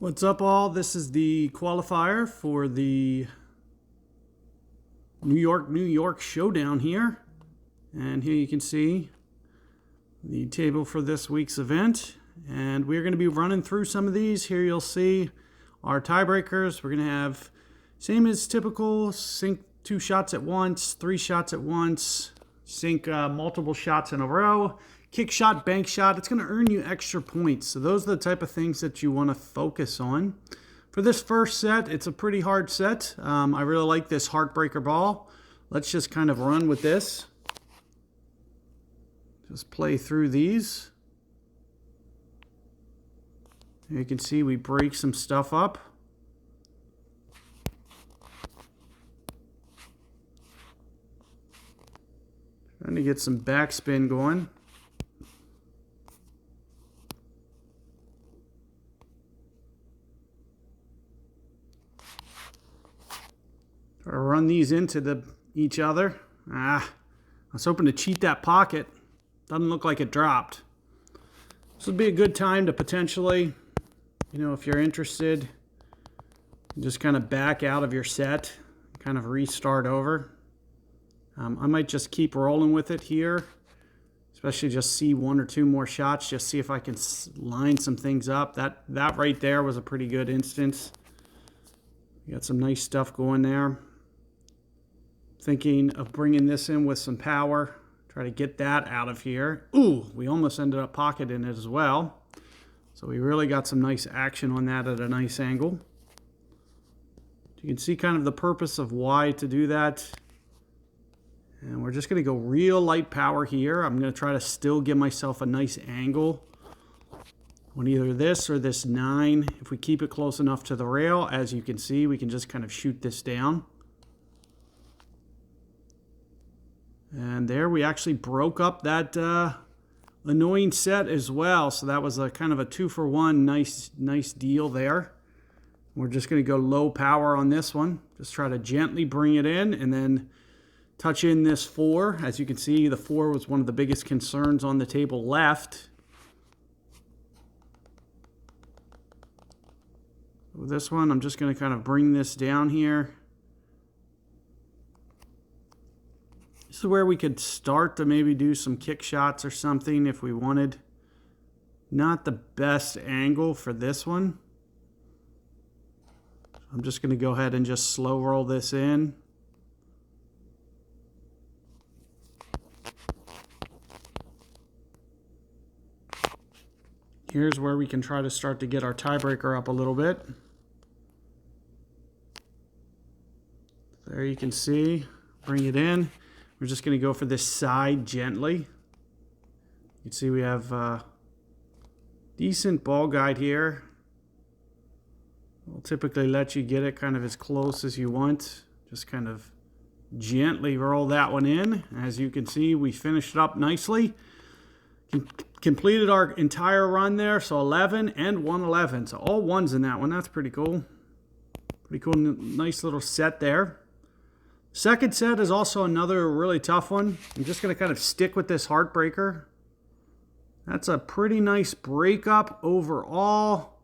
What's up, all? This is the qualifier for the New York Showdown here. And here you can see the table for this week's event. And we're going to be running through some of these. Here you'll see our tiebreakers. We're going to have, same as typical, sink 2 shots at once, 3 shots at once, sink multiple shots in a row. Kick shot, bank shot, it's going to earn you extra points. So those are the type of things that you want to focus on. For this first set, it's a pretty hard set. I really like this heartbreaker ball. Let's just kind of run with this. Just play through these. You can see we break some stuff up. Trying to get some backspin going. Try to run these into each other. I was hoping to cheat that pocket. Doesn't look like it dropped. This would be a good time to potentially, if you're interested, just kind of back out of your set, kind of restart over. I might just keep rolling with it here, especially just see 1 or 2 more shots, just see if I can line some things up. That right there was a pretty good instance. You got some nice stuff going there. Thinking of bringing this in with some power. Try to get that out of here. Ooh, we almost ended up pocketing it as well. So we really got some nice action on that at a nice angle. You can see kind of the purpose of why to do that. And we're just going to go real light power here. I'm going to try to still give myself a nice angle on either this or this 9. If we keep it close enough to the rail, as you can see, we can just kind of shoot this down. And there we actually broke up that annoying set as well. So that was a kind of a 2-for-1 nice deal there. We're just going to go low power on this one. Just try to gently bring it in and then touch in this 4. As you can see, the 4 was one of the biggest concerns on the table left. With this one, I'm just going to kind of bring this down here. This is where we could start to maybe do some kick shots or something if we wanted. Not the best angle for this one. I'm just going to go ahead and just slow roll this in. Here's where we can try to start to get our tiebreaker up a little bit. There you can see, bring it in. We're just going to go for this side gently. You can see we have a decent ball guide here. We'll typically let you get it kind of as close as you want. Just kind of gently roll that one in. As you can see, we finished it up nicely. Completed our entire run there, so 11 and 111. So all 1s in that one. That's pretty cool. Pretty cool, nice little set there. Second set is also another really tough one. I'm just going to kind of stick with this heartbreaker. That's a pretty nice breakup overall.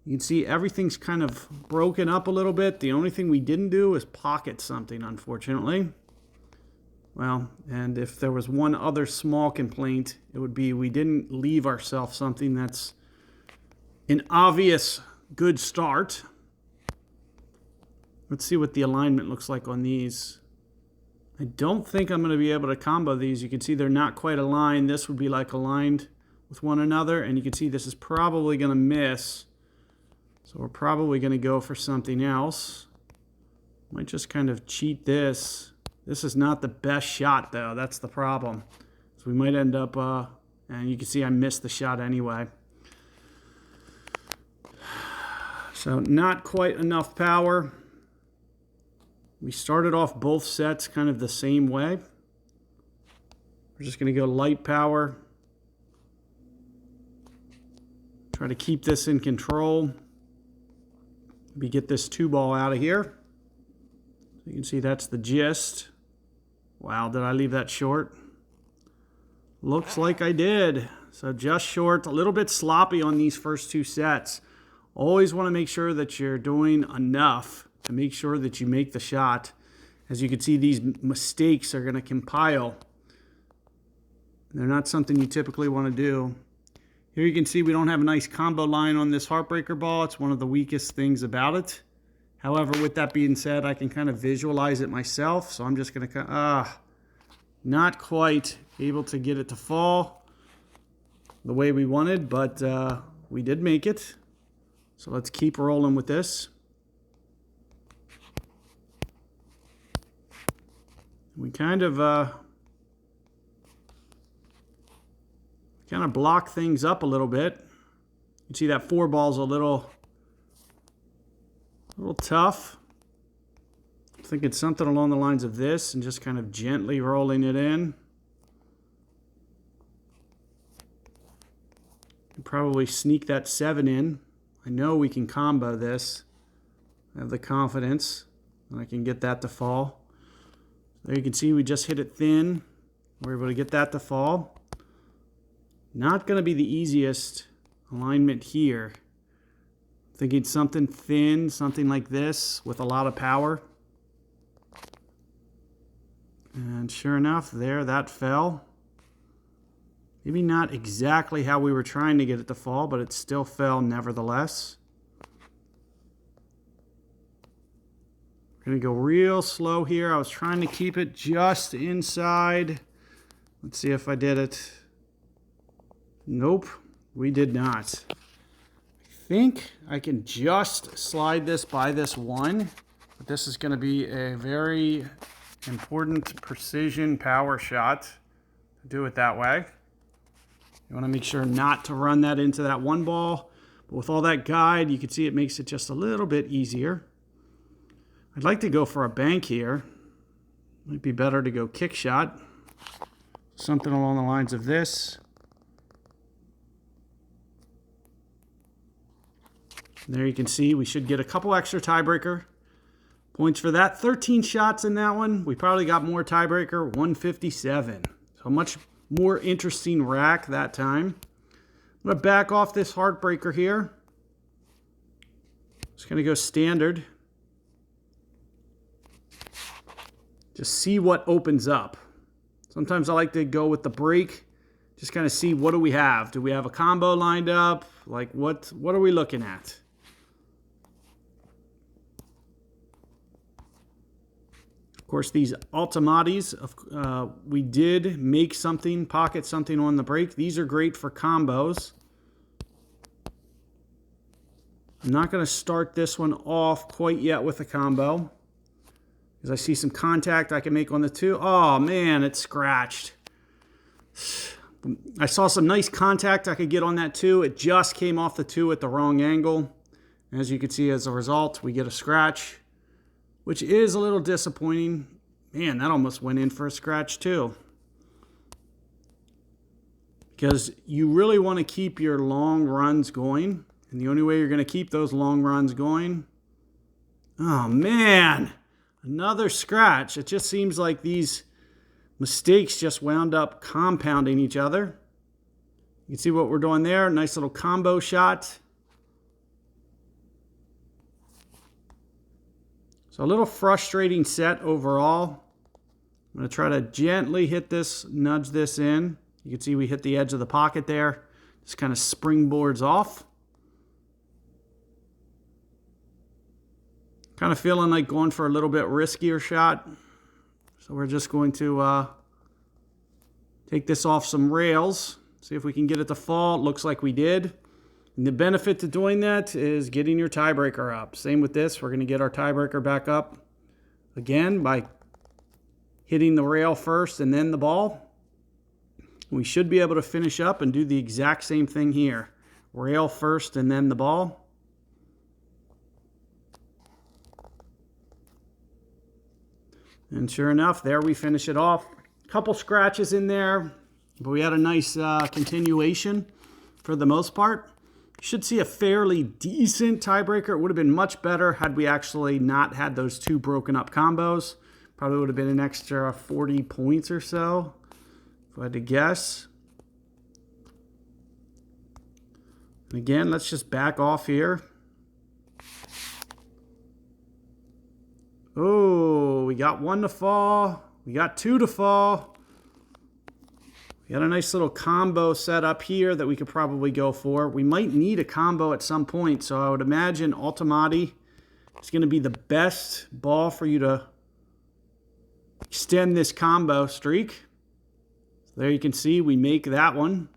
You can see everything's kind of broken up a little bit. The only thing we didn't do is pocket something, unfortunately. Well, and if there was one other small complaint, it would be we didn't leave ourselves something that's an obvious good start. Let's see what the alignment looks like on these. I don't think I'm going to be able to combo these. You can see they're not quite aligned. This would be like aligned with one another, and you can see this is probably going to miss. So we're probably going to go for something else. Might just kind of cheat this. This is not the best shot, though. That's the problem. So we might end up, and you can see I missed the shot anyway. So not quite enough power. We started off both sets kind of the same way. We're just going to go light power. Try to keep this in control. Maybe get this 2-ball out of here. So you can see that's the gist. Wow, did I leave that short? Looks like I did. So just short, a little bit sloppy on these first 2 sets. Always want to make sure that you're doing enough to make sure that you make the shot. As you can see, these mistakes are going to compile. They're not something you typically want to do. Here you can see we don't have a nice combo line on this Heartbreaker ball. It's one of the weakest things about it. However, with that being said, I can kind of visualize it myself. So I'm just going to, not quite able to get it to fall the way we wanted, but we did make it. So let's keep rolling with this. We kind of block things up a little bit. You can see that 4 ball's a little tough. I'm thinking something along the lines of this and just kind of gently rolling it in. You can probably sneak that 7 in. I know we can combo this. I have the confidence that I can get that to fall. There you can see we just hit it thin. We're able to get that to fall. Not going to be the easiest alignment here. Thinking something thin, something like this with a lot of power. And sure enough, there, that fell. Maybe not exactly how we were trying to get it to fall, but it still fell nevertheless. We're going to go real slow here. I was trying to keep it just inside. Let's see if I did it. Nope, we did not. I think I can just slide this by this 1, but this is going to be a very important precision power shot to do it that way. You want to make sure not to run that into that 1 ball, but with all that guide, you can see it makes it just a little bit easier. I'd like to go for a bank here. Might be better to go kick shot. Something along the lines of this. There you can see we should get a couple extra tiebreaker points for that. 13 shots in that one. We probably got more tiebreaker, 157. So much more interesting rack that time. I'm going to back off this Heartbreaker here. Just going to go standard. Just see what opens up. Sometimes I like to go with the break. Just kind of see what do we have. Do we have a combo lined up? Like what are we looking at? Of course, these Ultimatis, we did make something, pocket something on the break. These are great for combos. I'm not going to start this one off quite yet with a combo, because I see some contact I can make on the 2. Oh man, it's scratched. I saw some nice contact I could get on that 2. It just came off the 2 at the wrong angle. As you can see, as a result, we get a scratch, which is a little disappointing. Man, that almost went in for a scratch too. Because you really want to keep your long runs going. And the only way you're going to keep those long runs going... Oh man, another scratch. It just seems like these mistakes just wound up compounding each other. You can see what we're doing there. Nice little combo shot. So a little frustrating set overall. I'm going to try to gently hit this, nudge this in. You can see we hit the edge of the pocket there. Just kind of springboards off. Kind of feeling like going for a little bit riskier shot. So we're just going to take this off some rails. See if we can get it to fall. It looks like we did. And the benefit to doing that is getting your tiebreaker up. Same with this. We're going to get our tiebreaker back up again by hitting the rail first and then the ball. We should be able to finish up and do the exact same thing here. Rail first and then the ball. And sure enough, there we finish it off. A couple scratches in there, but we had a nice continuation for the most part. Should see a fairly decent tiebreaker. It would have been much better had we actually not had those 2 broken up combos. Probably would have been an extra 40 points or so, if I had to guess. And again, let's just back off here. Oh, we got one to fall. We got two to fall. We got a nice little combo set up here that we could probably go for. We might need a combo at some point, so I would imagine Ultimati is going to be the best ball for you to extend this combo streak. So there you can see we make that one.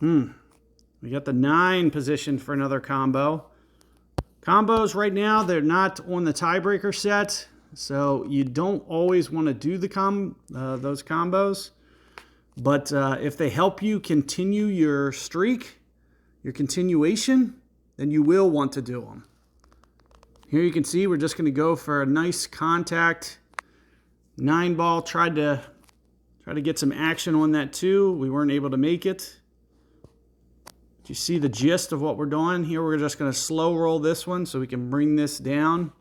We got the 9 position for another combo. Combos right now, they're not on the tiebreaker set, so you don't always want to do the those combos. But if they help you continue your streak, your continuation, then you will want to do them. Here you can see we're just going to go for a nice contact 9 ball. Tried to get some action on that too. We weren't able to make it. You see the gist of what we're doing here. We're just going to slow roll this one so we can bring this down,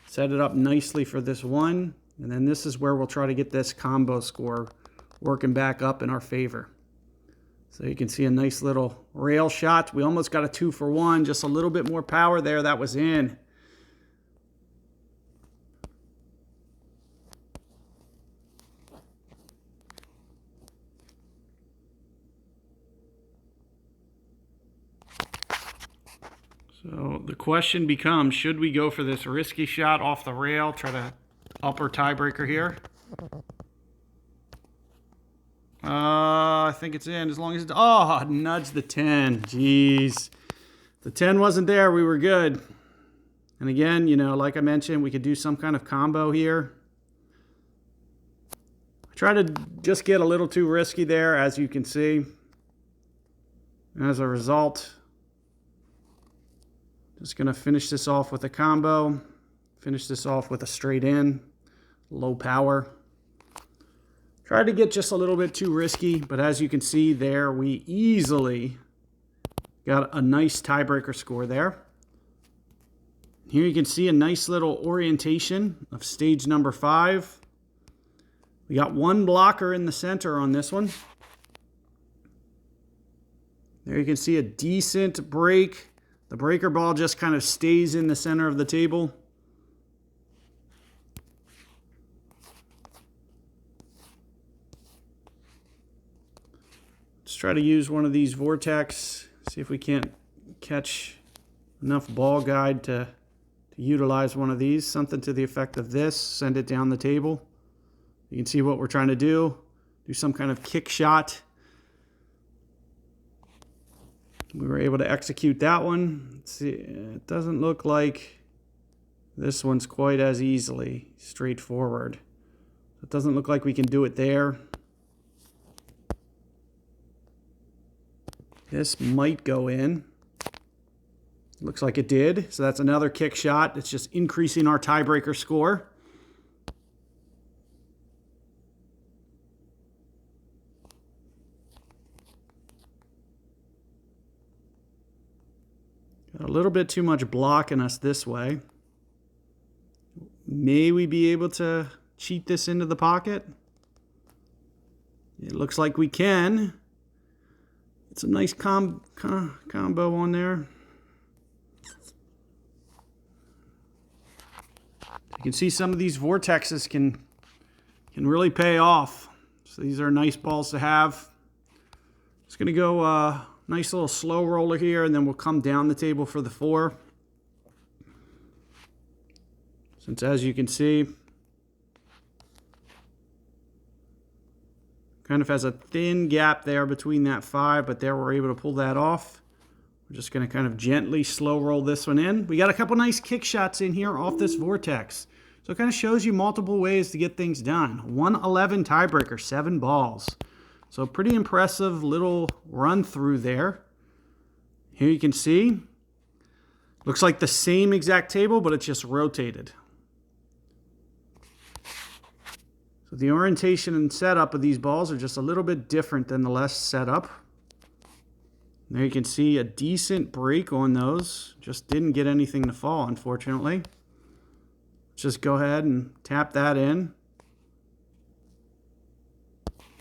set it up nicely for this one, and then this is where we'll try to get this combo score working back up in our favor. So you can see a nice little rail shot. We almost got a 2 for 1, just a little bit more power there. That was in. So the question becomes, should we go for this risky shot off the rail, try to up our tiebreaker here? I think it's in as long as it's... Oh, nudged the 10. Jeez. The 10 wasn't there. We were good. And again, you know, like I mentioned, we could do some kind of combo here. I tried to just get a little too risky there, as you can see. As a result... Just going to finish this off with a combo, finish this off with a straight in, low power. Tried to get just a little bit too risky, but as you can see there, we easily got a nice tiebreaker score there. Here you can see a nice little orientation of stage number 5. We got one blocker in the center on this one. There you can see a decent break. The breaker ball just kind of stays in the center of the table. Let's try to use one of these vortex. See if we can't catch enough ball guide to utilize one of these. Something to the effect of this. Send it down the table. You can see what we're trying to do. Do some kind of kick shot. We were able to execute that one. Let's see, it doesn't look like this one's quite as easily straightforward. It doesn't look like we can do it there. This might go in. Looks like it did. So that's another kick shot. It's just increasing our tiebreaker score. Got a little bit too much blocking us this way. May we be able to cheat this into the pocket? It looks like we can. It's a nice combo on there. You can see some of these vortexes can really pay off. So these are nice balls to have. It's going to go nice little slow roller here, and then we'll come down the table for the 4. Since as you can see, kind of has a thin gap there between that 5, but there we're able to pull that off. We're just going to kind of gently slow roll this one in. We got a couple nice kick shots in here off this vortex. So it kind of shows you multiple ways to get things done. 111 tiebreaker, 7 balls. So pretty impressive little run through there. Here you can see, looks like the same exact table, but it's just rotated. So the orientation and setup of these balls are just a little bit different than the last setup. There you can see a decent break on those. Just didn't get anything to fall, unfortunately. Let's just go ahead and tap that in.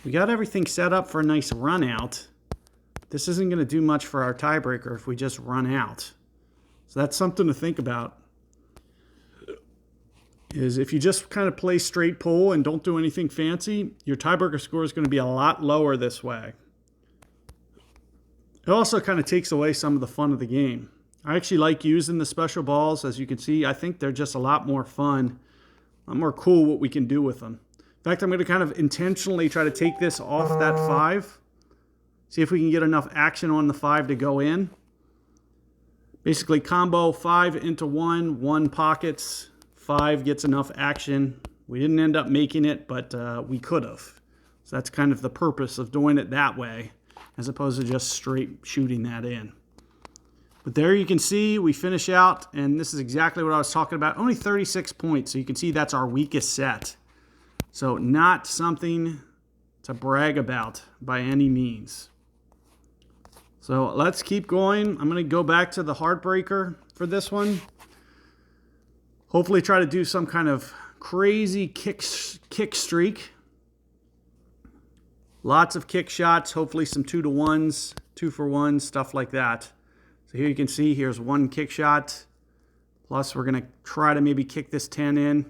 We got everything set up for a nice run out. This isn't going to do much for our tiebreaker if we just run out. So that's something to think about. is if you just kind of play straight pull and don't do anything fancy, your tiebreaker score is going to be a lot lower this way. It also kind of takes away some of the fun of the game. I actually like using the special balls. As you can see, I think they're just a lot more fun, a lot more cool what we can do with them. In fact, I'm going to kind of intentionally try to take this off that 5. See if we can get enough action on the 5 to go in. Basically combo 5 into 1, 1 pockets, 5 gets enough action. We didn't end up making it, but we could have. So that's kind of the purpose of doing it that way, as opposed to just straight shooting that in. But there you can see we finish out, and this is exactly what I was talking about. Only 36 points, so you can see that's our weakest set. So not something to brag about by any means. So let's keep going. I'm going to go back to the Heartbreaker for this one. Hopefully try to do some kind of crazy kick streak. Lots of kick shots, hopefully some 2-to-1s, 2-for-1, stuff like that. So here you can see, here's 1 kick shot. Plus we're going to try to maybe kick this 10 in.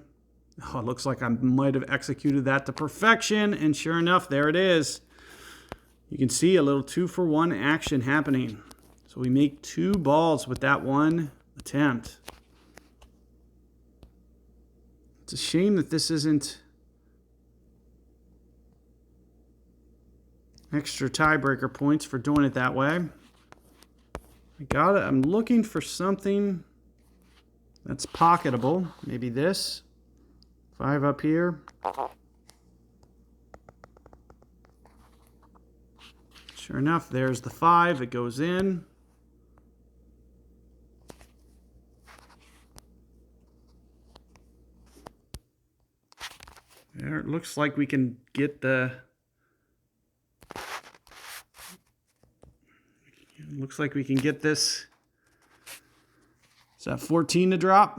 Oh, it looks like I might have executed that to perfection. And sure enough, there it is. You can see a little 2-for-1 action happening. So we make 2 balls with that 1 attempt. It's a shame that this isn't extra tiebreaker points for doing it that way. I got it. I'm looking for something that's pocketable. Maybe this. 5 up here. Sure enough, there's the 5. It goes in. There, it looks like we can get the... Looks like we can get this. Is that 14 to drop?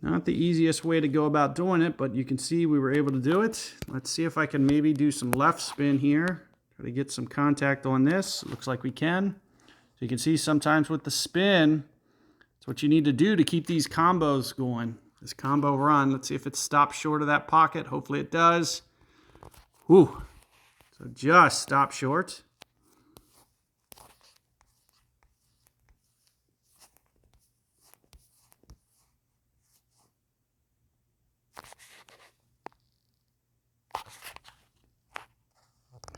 Not the easiest way to go about doing it, but you can see we were able to do it. Let's see if I can maybe do some left spin here. Try to get some contact on this. It looks like we can. So you can see sometimes with the spin, it's what you need to do to keep these combos going. This combo run. Let's see if it stops short of that pocket. Hopefully it does. Whew. So just stop short.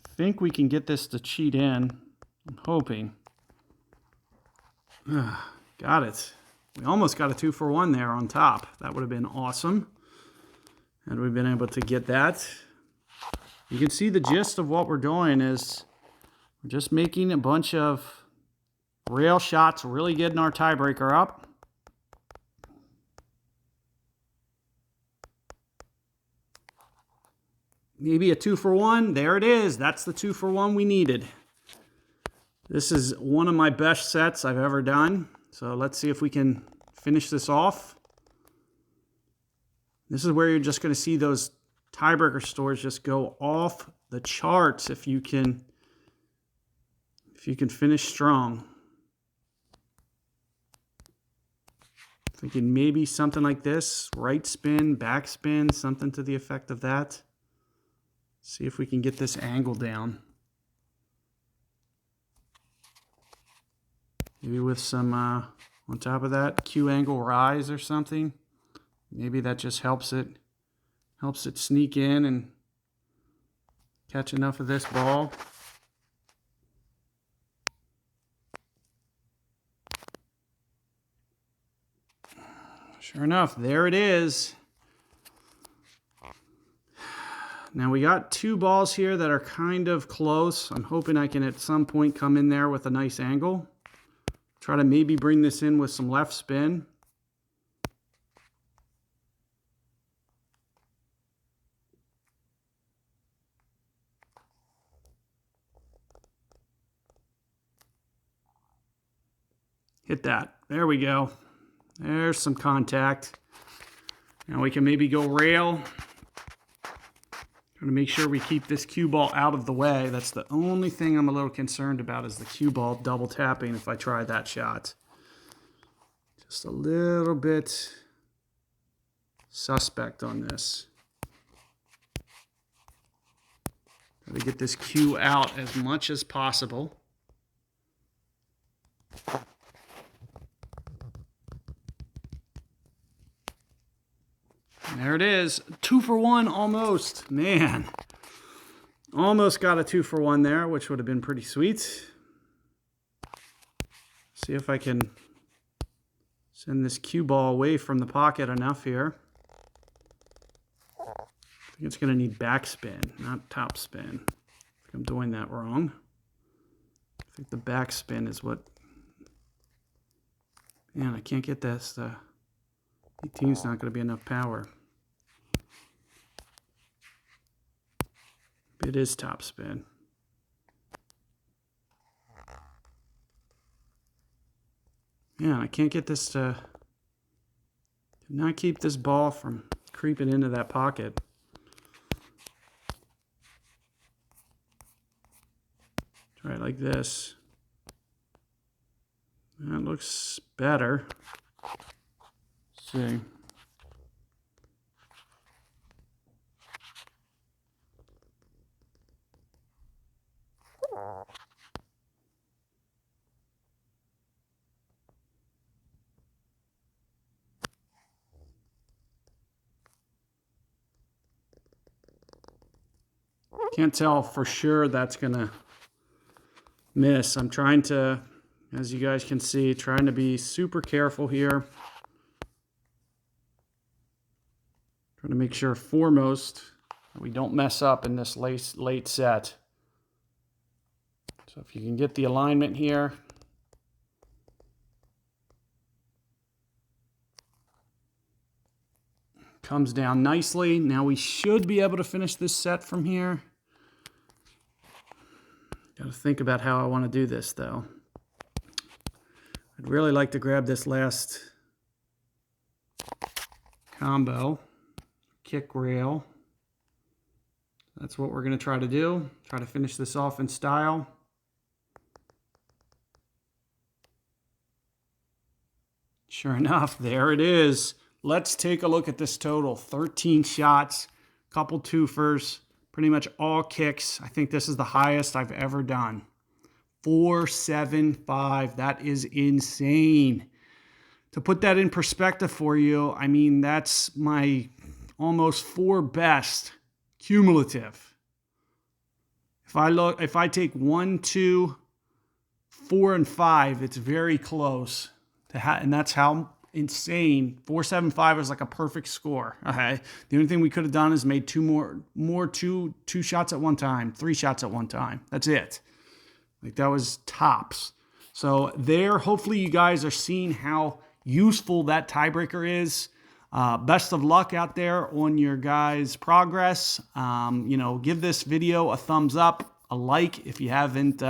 I think we can get this to cheat in. I'm hoping. Got it. We almost got a 2-for-1 there on top. That would have been awesome. Had we been able to get that. You can see the gist of what we're doing is we're just making a bunch of rail shots, really getting our tiebreaker up. Maybe a 2-for-1. There it is. That's the 2-for-1 we needed. This is one of my best sets I've ever done. So let's see if we can finish this off. This is where you're just going to see those tiebreaker scores just go off the charts if you can finish strong. Thinking maybe something like this, right spin, back spin, something to the effect of that. See if we can get this angle down. Maybe with some, on top of that, Q angle rise or something. Maybe that just helps it sneak in and catch enough of this ball. Sure enough, there it is. Now we got 2 balls here that are kind of close. I'm hoping I can at some point come in there with a nice angle. Try to maybe bring this in with some left spin. Hit that. There we go. There's some contact. Now we can maybe go rail. Trying to make sure we keep this cue ball out of the way. That's the only thing I'm a little concerned about is the cue ball double tapping if I try that shot. Just a little bit suspect on this. Try to get this cue out as much as possible. And there it is. 2 for 1 almost. Man. Almost got a 2 for 1 there, which would have been pretty sweet. See if I can send this cue ball away from the pocket enough here. I think it's going to need backspin, not topspin. I think I'm doing that wrong. I think the backspin is what... Man, I can't get this. The 18's not going to be enough power. It is topspin. Yeah, I can't get this to not keep this ball from creeping into that pocket. Try it like this. That looks better. Let's see. Can't tell for sure that's gonna miss. I'm trying to, as you guys can see, trying to be super careful here. Trying to make sure foremost that we don't mess up in this late set. So if you can get the alignment here. Comes down nicely. Now we should be able to finish this set from here. Got to think about how I want to do this, though. I'd really like to grab this last combo, kick rail. That's what we're going to try to do. Try to finish this off in style. Sure enough, there it is. Let's take a look at this total. 13 shots, couple twofers. Pretty much all kicks. I think this is the highest I've ever done. 475. That is insane. To put that in perspective for you, I mean, that's my almost 4 best cumulative. If I take 1, 2, 4, and 5, it's very close to and that's how insane. 475 is like a perfect score. Okay. The only thing we could have done is made two shots at one time, 3 shots at one time. That's it. Like that was tops. So there, hopefully you guys are seeing how useful that tiebreaker is. Best of luck out there on your guys' progress. Give this video a thumbs up, a like if you haven't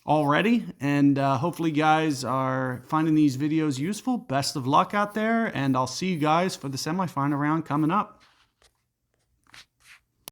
already, and hopefully you guys are finding these videos useful. Best of luck out there, and I'll see you guys for the semifinal round coming up.